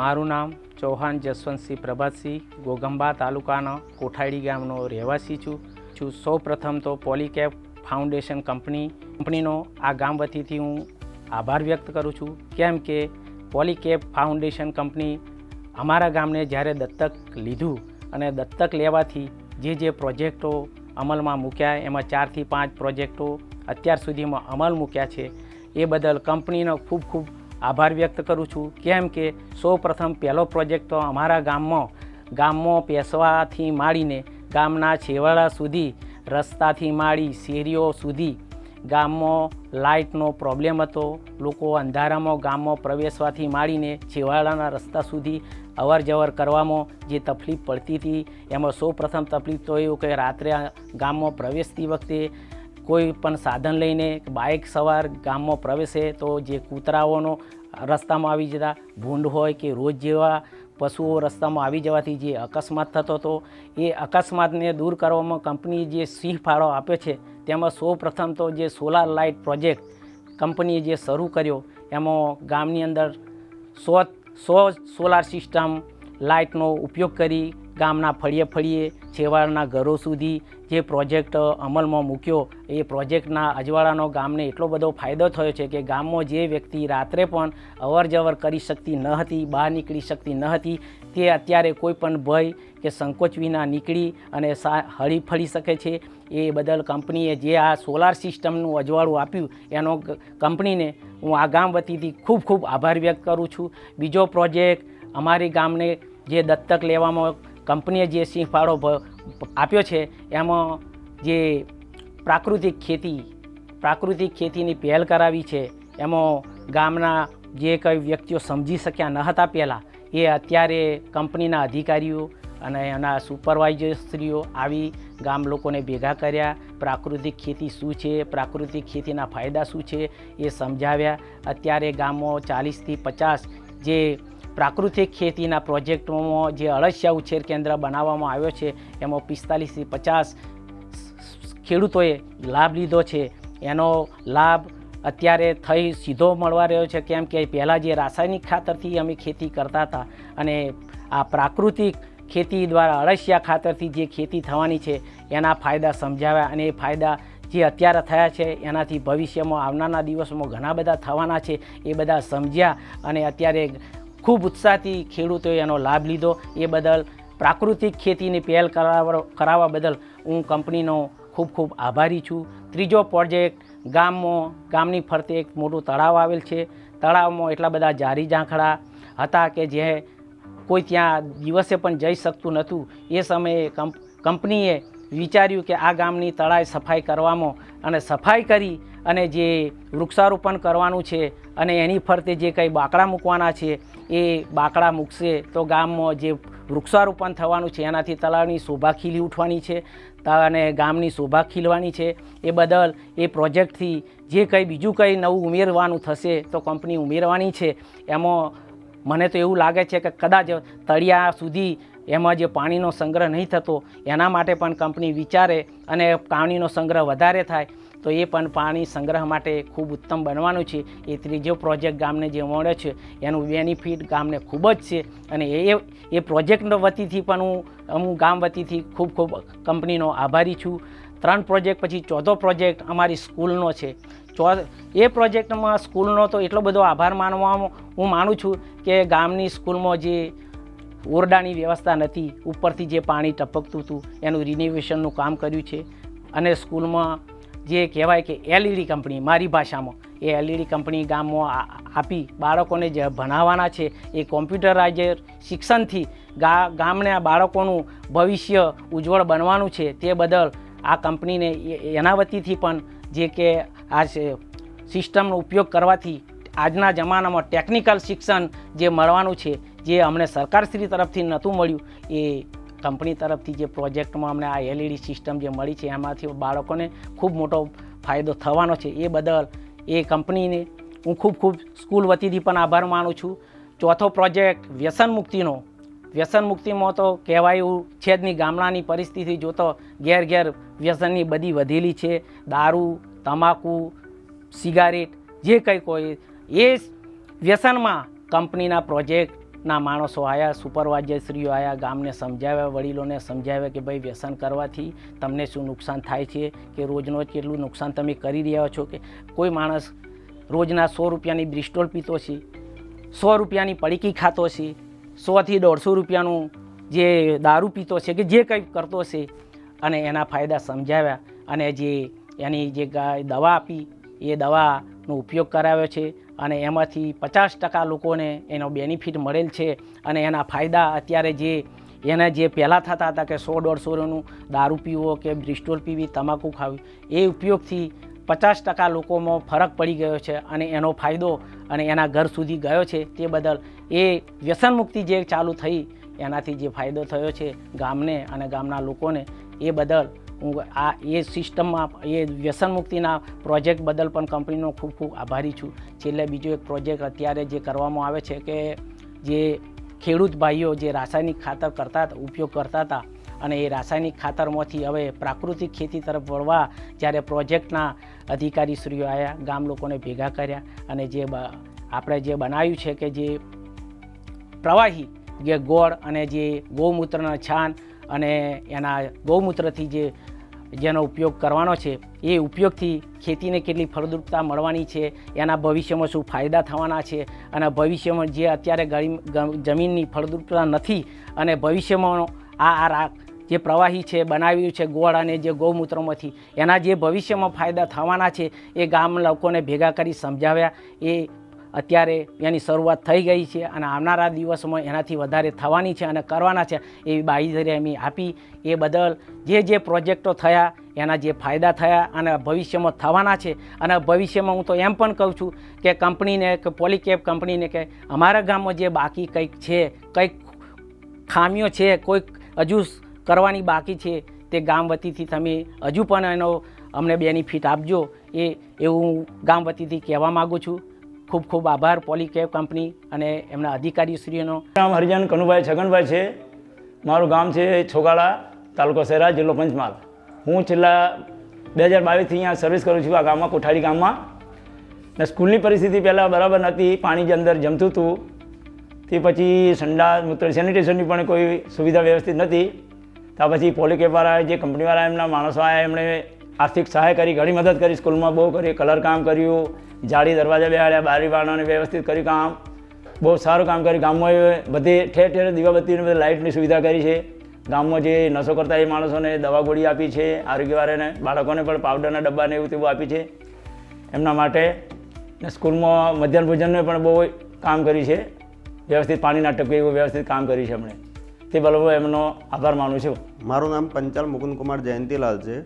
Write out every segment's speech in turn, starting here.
મારું નામ ચૌહાણ જસવંતસિંહ પ્રભાતસિંહ ઘોઘંબા તાલુકાના કોઠાડી ગામનો રહેવાસી છું. સૌ પ્રથમ તો પોલીકેપ ફાઉન્ડેશન કંપનીનો આ ગામ વતીથી હું આભાર વ્યક્ત કરું છું. કેમ કે પોલીકેપ ફાઉન્ડેશન કંપની અમારા ગામને જ્યારે દત્તક લીધું અને દત્તક લેવાથી જે પ્રોજેક્ટો અમલમાં મૂક્યા એમાં 4 થી 5 પ્રોજેક્ટો અત્યાર સુધીમાં અમલ મૂક્યા છે. એ બદલ કંપનીનો ખૂબ ખૂબ આભાર વ્યક્ત કરું છું. કેમ કે સૌ પ્રથમ પહેલો પ્રોજેક્ટ તો અમારા ગામમાં પેસવાથી માંડીને ગામના છેવાડા સુધી, રસ્તાથી માંડી શેરીઓ સુધી ગામમાં લાઇટનો પ્રોબ્લેમ હતો. લોકો અંધારામાં ગામમાં પ્રવેશવાથી માંડીને છેવાડાના રસ્તા સુધી અવર જવર કરવામાં જે તકલીફ પડતી હતી, એમાં સૌ પ્રથમ તકલીફ તો એવું કે રાત્રે ગામમાં પ્રવેશતી વખતે કોઈ પણ સાધન લઈને બાઇક સવાર ગામમાં પ્રવેશે તો જે કૂતરાઓનો રસ્તામાં આવી જતા, ભૂંડ હોય કે રોજ જેવા પશુઓ રસ્તામાં આવી જવાથી જે અકસ્માત થતો હતો, એ અકસ્માતને દૂર કરવામાં કંપનીએ જે સિંહ ફાળો આપ્યો છે તેમાં સૌ પ્રથમ તો જે સોલાર લાઇટ પ્રોજેક્ટ કંપનીએ જે શરૂ કર્યો એમાં ગામની અંદર 100 સોલાર સિસ્ટમ લાઇટનો ઉપયોગ કરી ગામના ફળીએ છેવાડાના ઘરો સુધી જે પ્રોજેક્ટ અમલમાં મૂક્યો. એ પ્રોજેક્ટના અજવાળાનો ગામને એટલો બધો ફાયદો થયો છે કે ગામમાં જે વ્યક્તિ રાત્રે પણ અવર જવર કરી શકતી ન હતી, બહાર નીકળી શકતી ન હતી, તે અત્યારે કોઈ પણ ભય કે સંકોચ વિના નીકળી અને હળી શકે છે. એ બદલ કંપનીએ જે આ સોલાર સિસ્ટમનું અજવાળું આપ્યું એનો કંપનીને હું આ ગામ વતીથી ખૂબ ખૂબ આભાર વ્યક્ત કરું છું. બીજો પ્રોજેક્ટ અમારી ગામને જે દત્તક લેવામાં કંપનીએ જે સિંહ ફાળો આપ્યો છે એમાં જે પ્રાકૃતિક ખેતીની પહેલ કરાવી છે. એમાં ગામના જે કંઈ વ્યક્તિઓ સમજી શક્યા ન હતા પહેલાં, એ અત્યારે કંપનીના અધિકારીઓ અને એના સુપરવાઇઝરશ્રીઓ આવી ગામ લોકોને ભેગા કર્યા. પ્રાકૃતિક ખેતી શું છે, પ્રાકૃતિક ખેતીના ફાયદા શું છે એ સમજાવ્યા. અત્યારે ગામમાં 40 થી 50 જે પ્રાકૃતિક ખેતીના પ્રોજેક્ટોમાં જે અળસિયા ઉછેર કેન્દ્ર બનાવવામાં આવ્યો છે એમાં 45 થી 50 ખેડૂતોએ લાભ લીધો છે. એનો લાભ અત્યારે સીધો મળવા રહ્યો છે. કેમ કે પહેલાં જે રાસાયણિક ખાતરથી અમે ખેતી કરતા હતા અને આ પ્રાકૃતિક ખેતી દ્વારા અળસિયા ખાતરથી જે ખેતી થવાની છે એના ફાયદા સમજાવ્યા. અને એ ફાયદા જે અત્યારે થયા છે એનાથી ભવિષ્યમાં આવનારા દિવસોમાં ઘણા બધા થવાના છે એ બધા સમજ્યા અને અત્યારે ખૂબ ઉત્સાહથી ખેડૂતોએ એનો લાભ લીધો. એ બદલ પ્રાકૃતિક ખેતીની પહેલ કરાવવા બદલ હું કંપનીનો ખૂબ ખૂબ આભારી છું. ત્રીજો પ્રોજેક્ટ ગામની ફરતે એક મોટું તળાવ આવેલ છે. તળાવમાં એટલા બધા ઝાડી ઝાંખરા હતા કે જે કોઈ ત્યાં દિવસે પણ જઈ શકતું નહોતું. એ સમયે કંપનીએ વિચાર્યું કે આ ગામની તળાવ સફાઈ કરવામાં અને સફાઈ કરી અને જે વૃક્ષારોપણ કરવાનું છે અને એની ફરતે જે કંઈ બાકડા મૂકવાના છે એ બાકડા મૂકશે તો ગામમાં જે વૃક્ષારોપણ થવાનું છે એનાથી તળાવની શોભા ખીલી ઉઠવાની છે અને ગામની શોભા ખીલવાની છે. એ બદલ એ પ્રોજેક્ટથી જે કંઈ બીજું કંઈ નવું ઉમેરવાનું થશે તો કંપની ઉમેરવાની છે. એમાં મને તો એવું લાગે છે કે કદાચ તળિયા સુધી એમાં જે પાણીનો સંગ્રહ નહીં થતો એના માટે પણ કંપની વિચારે અને પાણીનો સંગ્રહ વધારે થાય તો એ પણ પાણી સંગ્રહ માટે ખૂબ ઉત્તમ બનવાનું છે. એ ત્રીજો પ્રોજેક્ટ ગામને જે મળ્યો છે એનું બેનિફિટ ગામને ખૂબ જ છે અને એ પ્રોજેક્ટનો વતીથી પણ હું ગામ વતીથી ખૂબ ખૂબ કંપનીનો આભારી છું. 3 પ્રોજેક્ટ પછી ચોથો પ્રોજેક્ટ અમારી સ્કૂલનો છે. એ પ્રોજેક્ટમાં સ્કૂલનો તો એટલો બધો આભાર માનવામાં હું માનું છું કે ગામની સ્કૂલમાં જે ઓરડાની વ્યવસ્થા નથી, ઉપરથી જે પાણી ટપકતું હતું એનું રિનોવેશનનું કામ કર્યું છે. અને સ્કૂલમાં જે કહેવાય કે LED કંપની, મારી ભાષામાં એ LED કંપની ગામમાં આપી બાળકોને જે ભણાવવાના છે એ કોમ્પ્યુટરાઇઝર શિક્ષણથી ગામના બાળકોનું ભવિષ્ય ઉજ્જવળ બનવાનું છે. તે બદલ આ કંપનીને એના વતીથી પણ જે કે આ સિસ્ટમનો ઉપયોગ કરવાથી આજના જમાનામાં ટેકનિકલ શિક્ષણ જે મળવાનું છે, જે અમને સરકારશ્રી તરફથી નહોતું મળ્યું, એ કંપની તરફથી જે પ્રોજેક્ટમાં અમને આ LED સિસ્ટમ જે મળી છે એમાંથી બાળકોને ખૂબ મોટો ફાયદો થવાનો છે. એ બદલ એ કંપનીને હું ખૂબ ખૂબ સ્કૂલ વતીથી પણ આભાર માનું છું. ચોથો પ્રોજેક્ટ વ્યસન મુક્તિમાં તો કહેવાયું છે જ નહીં. ગામડાની પરિસ્થિતિ જોતો ઘેર વ્યસનની બધી વધેલી છે. દારૂ, તમાકુ, સિગારેટ જે કંઈ કોઈ એ વ્યસનમાં કંપનીના પ્રોજેક્ટ ના માણસો આવ્યા, સુપરવાઇઝરશ્રીઓ આવ્યા, ગામને સમજાવ્યા, વડીલોને સમજાવ્યા કે ભાઈ વ્યસન કરવાથી તમને શું નુકસાન થાય છે, કે રોજનું કેટલું નુકસાન તમે કરી રહ્યા છો, કે કોઈ માણસ રોજના 100 રૂપિયાની બ્રિસ્ટોલ પીતો છે, 100 રૂપિયાની પડીકી ખાતો છે, 100 થી 150 રૂપિયાનું જે દારૂ પીતો છે, કે જે કંઈ કરતો છે, અને એના ફાયદા સમજાવ્યા અને જે એની જે દવા આપી એ દવાનો ઉપયોગ કરાવ્યો છે અને એમાંથી 50% લોકોને એનો બેનિફિટ મળેલ છે અને એના ફાયદા અત્યારે જે એને જે પહેલાં થતા હતા કે 100-150નું દારૂ પીવો કે બ્રિસ્ટોલ પીવી, તમાકુ ખાવી, એ ઉપયોગથી 50% લોકોમાં ફરક પડી ગયો છે અને એનો ફાયદો અને એના ઘર સુધી ગયો છે. તે બદલ એ વ્યસન મુક્તિ જે ચાલુ થઈ એનાથી જે ફાયદો થયો છે ગામને અને ગામના લોકોને, એ બદલ હું એ સિસ્ટમમાં એ વ્યસન મુક્તિના પ્રોજેક્ટ બદલ પણ કંપનીનો ખૂબ ખૂબ આભારી છું. છેલ્લે બીજો એક પ્રોજેક્ટ અત્યારે જે કરવામાં આવે છે કે જે ખેડૂત ભાઈઓ જે રાસાયણિક ખાતર ઉપયોગ કરતા હતા અને એ રાસાયણિક ખાતરમાંથી હવે પ્રાકૃતિક ખેતી તરફ વળવા જ્યારે પ્રોજેક્ટના અધિકારીશ્રીઓ આવ્યા, ગામ લોકોને ભેગા કર્યા અને જે આપણે જે બનાવ્યું છે કે જે પ્રવાહી જે ગોળ અને જે ગૌમૂત્રના છાણ અને એના ગૌમૂત્રથી જેનો ઉપયોગ કરવાનો છે, એ ઉપયોગથી ખેતીને કેટલી ફળદ્રુપતા મળવાની છે, એના ભવિષ્યમાં શું ફાયદા થવાના છે અને ભવિષ્યમાં જે અત્યારે જમીનની ફળદ્રુપતા નથી અને ભવિષ્યમાં આ જે પ્રવાહી છે બનાવ્યું છે ગોળ અને જે ગૌમૂત્રમાંથી એના જે ભવિષ્યમાં ફાયદા થવાના છે એ ગામ લોકોને ભેગા કરી સમજાવ્યા. એ અત્યારે એની શરૂઆત થઈ ગઈ છે અને આવનારા દિવસોમાં એનાથી વધારે થવાની છે અને કરવાના છે એવી બાંયધરી અમે આપી. એ બદલ જે પ્રોજેક્ટો થયા એના જે ફાયદા થયા અને ભવિષ્યમાં થવાના છે અને ભવિષ્યમાં હું તો એમ પણ કહું છું કે કંપનીને કે પોલીકેબ કંપનીને કે અમારા ગામમાં જે બાકી કંઈક છે, કંઈક ખામીઓ છે, કોઈક હજુ કરવાની બાકી છે, તે ગામ વતીથી તમે હજુ પણ એનો અમને બેનિફિટ આપજો, એવું ગામ વતીથી કહેવા માગું છું. ખૂબ ખૂબ આભાર પોલીકેબ કંપની અને એમના અધિકારીશ્રીઓનો. નામ હરિજન કનુભાઈ છગનભાઈ છે. મારું ગામ છે છોગાળા, તાલુકો શહેરા, જિલ્લો પંચમહાલ. હું છેલ્લા 2022થી અહીંયા સર્વિસ કરું છું આ ગામમાં, કોઠાડી ગામમાં. ને સ્કૂલની પરિસ્થિતિ પહેલાં બરાબર નહોતી, પાણી જે અંદર જમતું હતું, તે પછી સંડાસ મૂત્ર સેનિટેશનની પણ કોઈ સુવિધા વ્યવસ્થિત નથી. ત્યાર પછી પોલીકેબવાળા જે કંપનીવાળા એમના માણસો આવ્યા, એમણે આર્થિક સહાય કરી, ઘણી મદદ કરી, સ્કૂલમાં બહુ કરી, કલર કામ કર્યું, જાળી દરવાજા બેહાડ્યા, બારી બારણાને વ્યવસ્થિત કર્યું, કામ બહુ સારું કામ કર્યું. ગામમાં બધી ઠેર ઠેર દીવાબત્તીની બધી લાઇટની સુવિધા કરી છે. ગામમાં જે નશો કરતા એ માણસોને દવા ગોળી આપી છે, આરોગ્યવાળાને બાળકોને પણ પાવડરના ડબ્બાને એવું તેવું આપી છે એમના માટે. ને સ્કૂલમાં મધ્યાહન ભોજનને પણ બહુ કામ કર્યું છે, વ્યવસ્થિત પાણી ના ટપકે એવું વ્યવસ્થિત કામ કર્યું છે એમણે. તે બરાબર એમનો આભાર માનું છું. મારું નામ પંચાલ મુકુંદકુમાર જયંતીલાલ છે.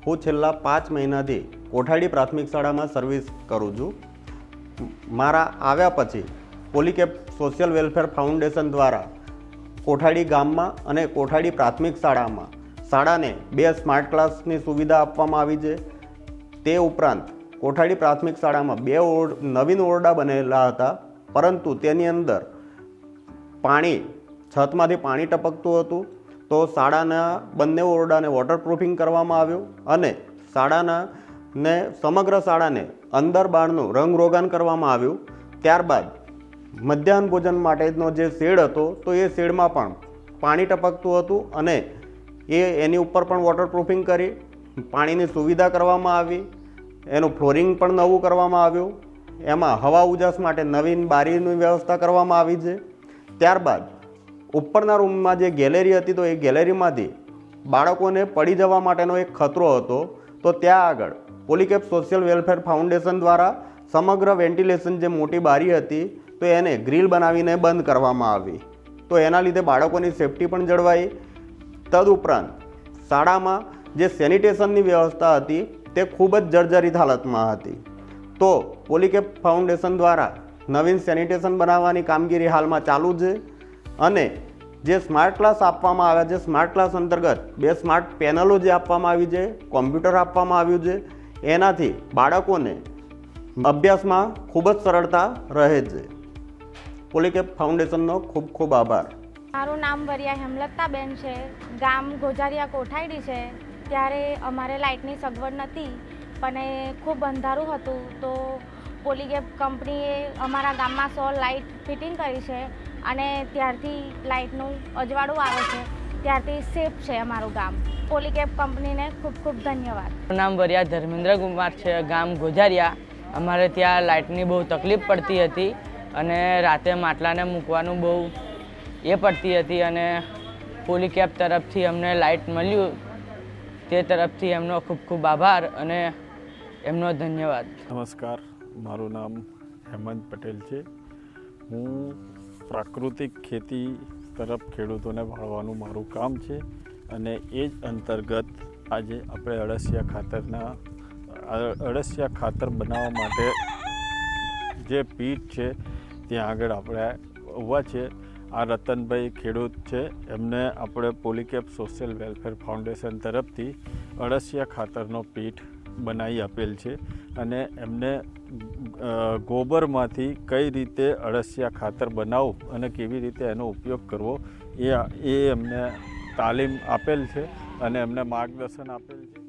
હું છેલ્લા 5 મહિનાથી કોઠાડી પ્રાથમિક શાળામાં સર્વિસ કરું છું. મારા આવ્યા પછી પોલીકેબ સોશિયલ વેલફેર ફાઉન્ડેશન દ્વારા કોઠાડી ગામમાં અને કોઠાડી પ્રાથમિક શાળાને 2 સ્માર્ટ ક્લાસની સુવિધા આપવામાં આવી છે. તે ઉપરાંત કોઠાડી પ્રાથમિક શાળામાં 2 નવીન ઓરડા બનેલા હતા, પરંતુ તેની અંદર છતમાંથી પાણી ટપકતું હતું. તો શાળાના બંને ઓરડાને વોટરપ્રૂફિંગ કરવામાં આવ્યું અને સમગ્ર શાળાને અંદર બહારનું રંગરોગાન કરવામાં આવ્યું. ત્યારબાદ મધ્યાહન ભોજન માટેનો જે શેડ હતો તો એ શેડમાં પણ પાણી ટપકતું હતું અને એની ઉપર પણ વોટરપ્રૂફિંગ કરી પાણીની સુવિધા કરવામાં આવી. એનું ફ્લોરિંગ પણ નવું કરવામાં આવ્યું. એમાં હવા ઉજાસ માટે નવીન બારીની વ્યવસ્થા કરવામાં આવી છે. ત્યારબાદ ઉપરના રૂમમાં જે ગેલેરી હતી તો એ ગેલેરીમાંથી બાળકોને પડી જવા માટેનો એક ખતરો હતો. તો ત્યાં આગળ પોલીકેબ સોશિયલ વેલફેર ફાઉન્ડેશન દ્વારા સમગ્ર વેન્ટિલેશન જે મોટી બારી હતી તો એને ગ્રીલ બનાવીને બંધ કરવામાં આવી. તો એના લીધે બાળકોની સેફટી પણ જળવાઈ. તદુપરાંત શાળામાં જે સેનિટેશનની વ્યવસ્થા હતી તે ખૂબ જ જર્જરિત હાલતમાં હતી. તો પોલીકેબ ફાઉન્ડેશન દ્વારા નવીન સેનિટેશન બનાવવાની કામગીરી હાલમાં ચાલુ છે અને જે સ્માર્ટ ક્લાસ આપવામાં આવ્યા છે, સ્માર્ટ ક્લાસ અંતર્ગત 2 સ્માર્ટ પેનલો જે આપવામાં આવી છે, કોમ્પ્યુટર આપવામાં આવ્યું છે, એનાથી બાળકોને અભ્યાસમાં ખૂબ જ સરળતા રહે છે. પોલીકેબ ફાઉન્ડેશનનો ખૂબ ખૂબ આભાર. મારું નામ વરિયા હેમલતાબેન છે. ગામ ગોજારિયા કોઠાડી છે. ત્યારે અમારે લાઇટની સગવડ નથી પણ ખૂબ અંધારું હતું. તો પોલીકેબ કંપનીએ અમારા ગામમાં 100 લાઇટ ફિટિંગ કરી છે અને ત્યારથી લાઇટનું અજવાળું આવે છે ત્યારથી સેફ છે અમારું ગામ. પોલીકેબ કંપનીને ખૂબ ખૂબ ધન્યવાદ. મારું નામ વરિયા ધર્મેન્દ્ર કુમાર છે, ગામ ગોજારિયા. અમારે ત્યાં લાઇટની બહુ તકલીફ પડતી હતી અને રાતે માટલાને મૂકવાનું બહુ એ પડતી હતી અને પોલીકેબ તરફથી અમને લાઇટ મળ્યું તે તરફથી એમનો ખૂબ ખૂબ આભાર અને એમનો ધન્યવાદ. નમસ્કાર, મારું નામ હેમંત પટેલ છે. હું પ્રાકૃતિક ખેતી તરફ ખેડૂતોને વાળવાનું મારું કામ છે અને એ જ અંતર્ગત આજે આપણે અળસિયા ખાતર બનાવવા માટે જે પીટ છે ત્યાં આગળ આપણે ઊભા છે. આ રતનભાઈ ખેડૂત છે, એમને આપણે પોલીકેબ સોશિયલ વેલફેર ફાઉન્ડેશન તરફથી અળસિયા ખાતરનો પીટ બનાવી આપેલ છે અને એમને ગોબરમાંથી કઈ રીતે અળસિયા ખાતર બનાવવું અને કેવી રીતે એનો ઉપયોગ કરવો એ એમને તાલીમ આપેલ છે અને એમને માર્ગદર્શન આપેલ છે.